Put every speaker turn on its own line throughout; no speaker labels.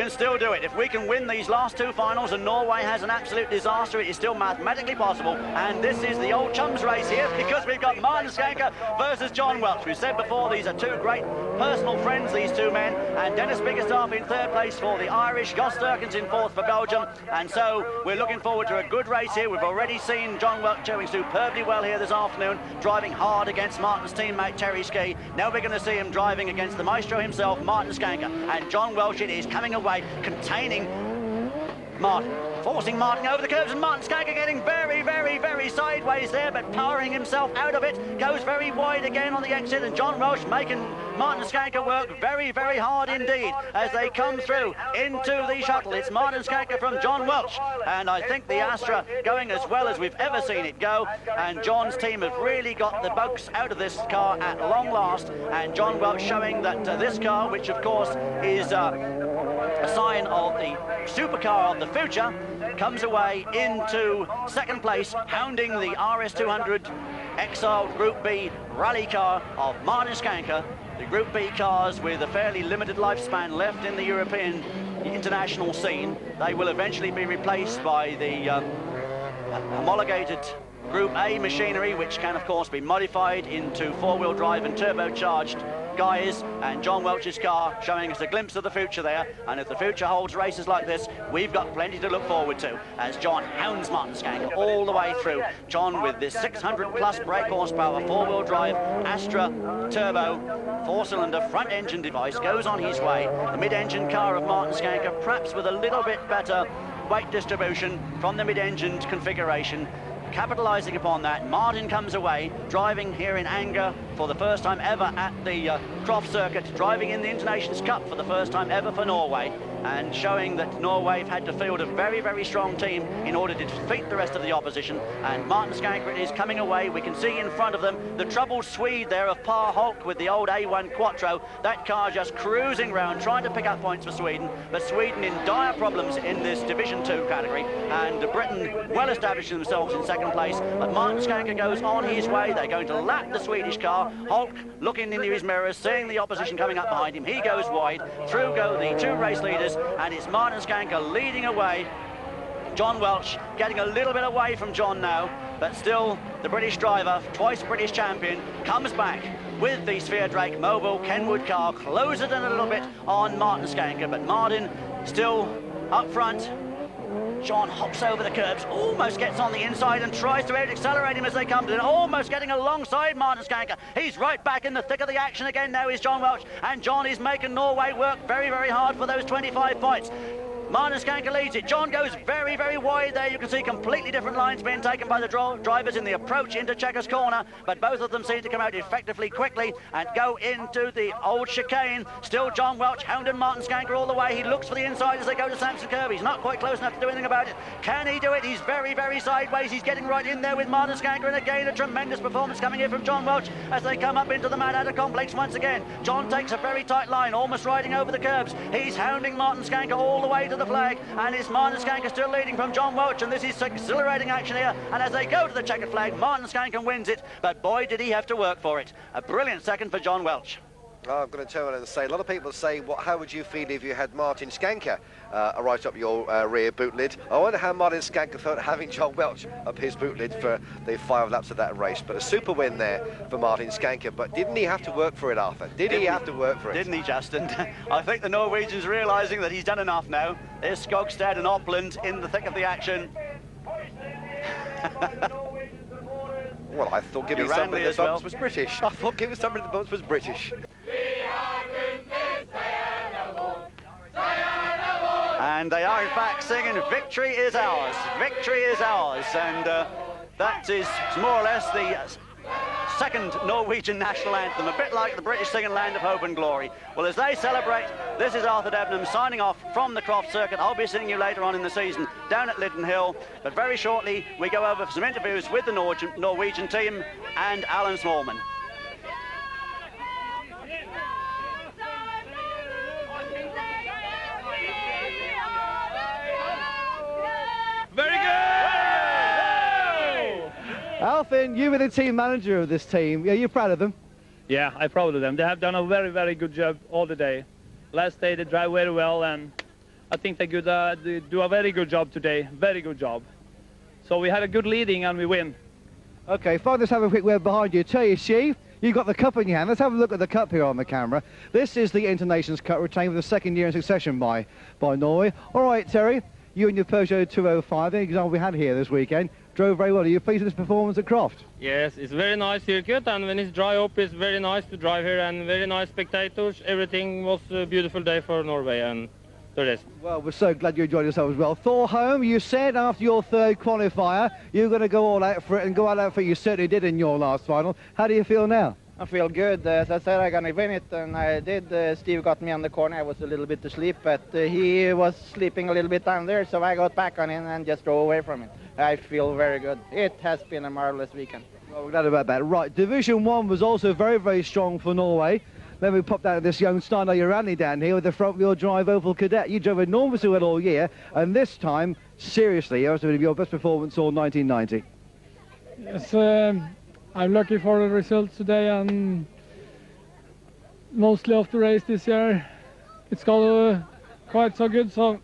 can still do it. If we can win these last two finals and Norway has an absolute disaster, it is still mathematically possible. And this is the old chums race here, because we've got Martin Schanche versus John Welch. We said before, these are two great personal friends, these two men, and Dennis Biggerstaff in third place for the Irish, Jos Durkins in fourth for Belgium, and so we're looking forward to a good race here. We've already seen John Welch doing superbly well here this afternoon, driving hard against Martin's teammate Terje Schie. Now we're going to see him driving against the maestro himself, Martin Schanche, and John Welch, it is coming away, containing Martin, forcing Martin over the curves, and Martin Schanche getting very, very, very sideways there, but powering himself out of it, goes very wide again on the exit, and John Welch making Martin Schanche work very, very hard indeed as they come through into the shuttle. It's Martin Schanche from John Welch, and I think the Astra going as well as we've ever seen it go, and John's team have really got the bugs out of this car at long last, and John Welch showing that this car, which of course is a sign of the supercar of the future, comes away into second place, hounding the RS200 exiled Group B rally car of Martin Schanche. The Group B cars with a fairly limited lifespan left in the European international scene. They will eventually be replaced by the homologated Group A machinery, which can of course be modified into four-wheel drive and turbocharged guys, and John Welch's car showing us a glimpse of the future there. And if the future holds races like this, we've got plenty to look forward to as John hounds Martin Schanche all the way through. John with this 600 plus brake horsepower four-wheel drive Astra turbo four-cylinder front engine device goes on his way. The mid-engine car of Martin Schanche, perhaps with a little bit better weight distribution from the mid-engined configuration. Capitalizing upon that, Martin comes away, driving here in anger for the first time ever at the Croft circuit, driving in the Internations Cup for the first time ever for Norway, and showing that Norway have had to field a very, very strong team in order to defeat the rest of the opposition. And Martin Schanche is coming away. We can see in front of them the troubled Swede there of Par Hulk with the old A1 Quattro. That car just cruising round, trying to pick up points for Sweden, but Sweden in dire problems in this Division 2 category, and Britain well established themselves in second place. But Martin Schanche goes on his way. They're going to lap the Swedish car. Hulk looking into his mirrors, seeing the opposition coming up behind him. He goes wide. Through go the two race leaders, and it's Martin Schanche leading away. John Welch getting a little bit away from John now, but still the British driver, twice British champion, comes back with the Sphere Drake Mobile Kenwood car, closes it in a little bit on Martin Schanche, but Martin still up front. John hops over the curbs, almost gets on the inside and tries to accelerate him as they come to him, almost getting alongside Martin Schanche. He's right back in the thick of the action again now is John Welch, and John is making Norway work very, very hard for those 25 points. Martin Schanche leads it. John goes very, very wide there. You can see completely different lines being taken by the drivers in the approach into Chequers Corner, but both of them seem to come out effectively quickly and go into the old chicane. Still John Welch hounding Martin Schanche all the way. He looks for the inside as they go to Samson Curve. He's not quite close enough to do anything about it. Can he do it? He's very, very sideways. He's getting right in there with Martin Schanche, and again a tremendous performance coming here from John Welch as they come up into the Mad Hatter complex once again. John takes a very tight line, almost riding over the curbs. He's hounding Martin Schanche all the way to the flag, and it's Martin Schanche still leading from John Welch, and this is exhilarating action here. And as they go to the checkered flag, Martin Schanche wins it, but boy did he have to work for it. A brilliant second for John Welch.
I'm going to turn around and say, a lot of people say, how would you feel if you had Martin Schanche right up your rear boot lid? I wonder how Martin Schanche felt having John Welch up his boot lid for the 5 laps of that race. But a super win there for Martin Schanche. But didn't he have to work for it, Arthur? Did he have to work for it?
Didn't he, Justin? I think the Norwegian's realising that he's done enough now. There's Skogstad and Opland in the thick of the action.
Well, I thought giving somebody the bumps was British. I thought giving somebody the bumps was British.
And they are in fact singing "Victory is ours, victory is ours," and that is more or less the second Norwegian national anthem, a bit like the British singing "Land of Hope and Glory." Well, as they celebrate, this is Arthur Debenham signing off from the Croft circuit. I'll be seeing you later on in the season down at Liddon Hill, but very shortly we go over for some interviews with the Norwegian team and Alan Smallman.
Very good!
Alfin, you were the team manager of this team. Are you proud of them?
Yeah, I'm proud of them. They have done a very, very good job all the day. Last day they drive very well, and I think they do a very good job today, very good job. So we had a good leading and we win.
Okay, fine, let's have a quick word behind you. Terje, Schie, you've got the cup in your hand. Let's have a look at the cup here on the camera. This is the Internations Cup, retained for the second year in succession by Norway. All right, Terje, you and your Peugeot 205, the example we had here this weekend, drove very well. Are you pleased with this performance at Croft?
Yes, it's very nice circuit, and when it's dry up, it's very nice to drive here, and very nice spectators. Everything was a beautiful day for Norway and the rest.
Well, we're so glad you enjoyed yourself as well. Thor, Holm, you said after your third qualifier, you were going to go all out for it and go all out for it. You certainly did in your last final. How do you feel now?
I feel good. As I said, I'm going to win it, and I did. Steve got me on the corner. I was a little bit asleep, but he was sleeping a little bit down there, so I got back on him and just drove away from him. I feel very good. It has been a marvelous weekend.
Well, we're glad about that. Right, Division 1 was also very, very strong for Norway. Then we popped out of this young Steinar Joranli down here with the front-wheel drive Opel Cadet. You drove enormously well all year, and this time, seriously, it was your best performance all 1990.
Yes, I'm lucky for the results today, and mostly of the race this year. It's got quite so good, so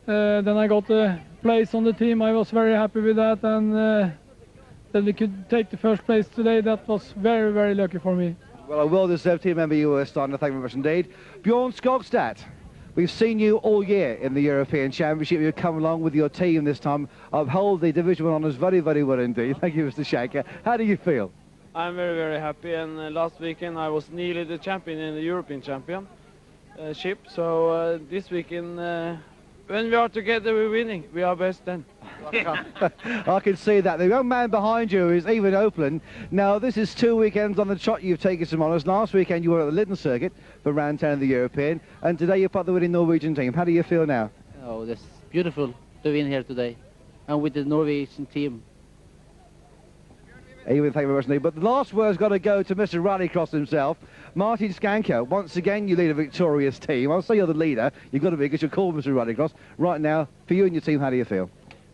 then I got the place on the team. I was very happy with that, and that we could take the first place today. That was very, very lucky for me.
Well, a well-deserved team member you were, Steinar. Thank you very much indeed. Bjorn, Skogstad, we've seen you all year in the European Championship. You've come along with your team this time, uphold the Division 1 honours very, very well indeed. Thank you, Mr. Schanche. How do you feel?
I'm very, very happy, and last weekend I was nearly the champion in the European Championship. So this weekend, when we are together, we're winning. We are best then.
I can see that. The young man behind you is Eivind Opland. Now, this is 2 weekends on the trot you've taken some honours. Last weekend you were at the Lytton circuit for round 10 of the European, and today you're part of the winning Norwegian team. How do you feel now?
Oh, that's beautiful to win here today, and with the Norwegian team.
Eivind, thank you very much indeed. But the last word's got to go to Mr. Rallycross himself, Martin Schanche. Once again, you lead a victorious team. I'll say you're the leader. You've got to be, because you're called Mr. Rallycross. Right now, for you and your team, how do you feel?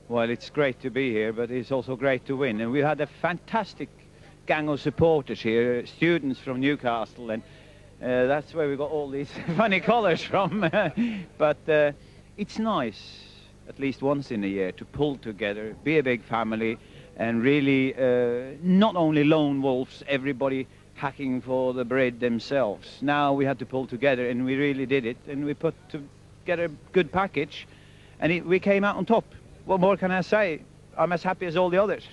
Well, it's great to be here, but it's also great to win. And we had a fantastic gang of supporters here, students from Newcastle, and that's where we got all these funny colours from. But it's nice, at least once in a year, to pull together, be a big family, and really not only lone wolves, everybody hacking for the bread themselves. Now we had to pull together, and we really did it, and we put together a good package, and we came out on top. What more can I say? I'm as happy as all the others.